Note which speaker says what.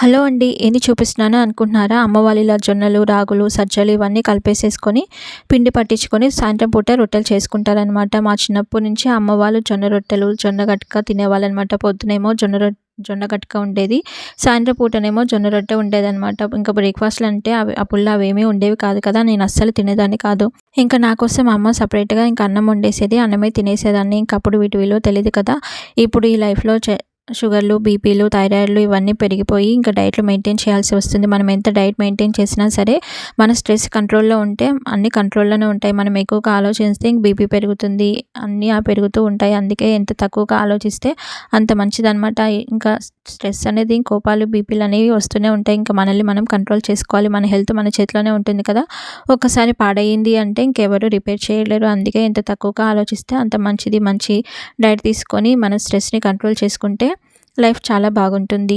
Speaker 1: Hello అండి. ఏంది చూపిస్తున్నాను అనుకుంటున్నారా? అమ్మ వాళ్ళు ఇలా జొన్నలు, రాగులు, సజ్జలు ఇవన్నీ కలిపేసేసుకొని, పిండి పట్టించుకొని సాయంత్రం పూట రొట్టెలు చేసుకుంటారనమాట. మా చిన్నప్పటి నుంచి అమ్మ వాళ్ళు జొన్న రొట్టెలు, జొన్న గట్క తినేవాళ్ళనమాట. పొద్దునేమో జొన్న గట్క ఉండేది. సాయంత్రం పూటనేమో జొన్న రొట్టె ఉండేదనమాట. ఇంకా బ్రేక్‌ఫాస్ట్‌లు అంటే అప్పుడ్లో అవేమీ ఉండేవి కాదు కదా! నేను అస్సలు తినేదాన్ని కాదు. ఇంకా నా కోసం మా అమ్మ సెపరేట్‌గా ఇంక అన్నం వండేసేది. అన్నమే తినేసేదాన్ని. ఇంక అప్పుడు వీటి విలువ తెలీదు కదా! ఇప్పుడు ఈ లైఫ్‌లో షుగర్లు, బీపీలు, థైరాయిడ్‌లు ఇవన్నీ పెరిగిపోయి ఇంకా డైట్‌లు మెయింటైన్ చేయాల్సి వస్తుంది. మనం ఎంత డైట్ మెయింటైన్ చేసినా సరే, మన స్ట్రెస్ కంట్రోల్‌లో ఉంటే అన్నీ కంట్రోల్‌లోనే ఉంటాయి. మనం ఎక్కువగా ఆలోచిస్తే బీపీ పెరుగుతుంది. అన్నీ పెరుగుతూ ఉంటాయి. అందుకే ఎంత తక్కువగా ఆలోచిస్తే అంత మంచిదనమాట. ఇంకా స్ట్రెస్ అనేది, కోపాలు, బీపీలు అనేవి వస్తూనే ఉంటాయి. ఇంకా మనల్ని మనం కంట్రోల్ చేసుకోవాలి. మన హెల్త్ మన చేతిలోనే ఉంటుంది కదా! ఒక్కసారి పాడయింది అంటే ఇంకెవరు రిపేర్ చేయలేరు. అందుకే ఎంత తక్కువగా ఆలోచిస్తే అంత మంచిది. మంచి డైట్ తీసుకొని మన స్ట్రెస్‌ని కంట్రోల్ చేసుకుంటే లైఫ్ చాలా బాగుంటుంది.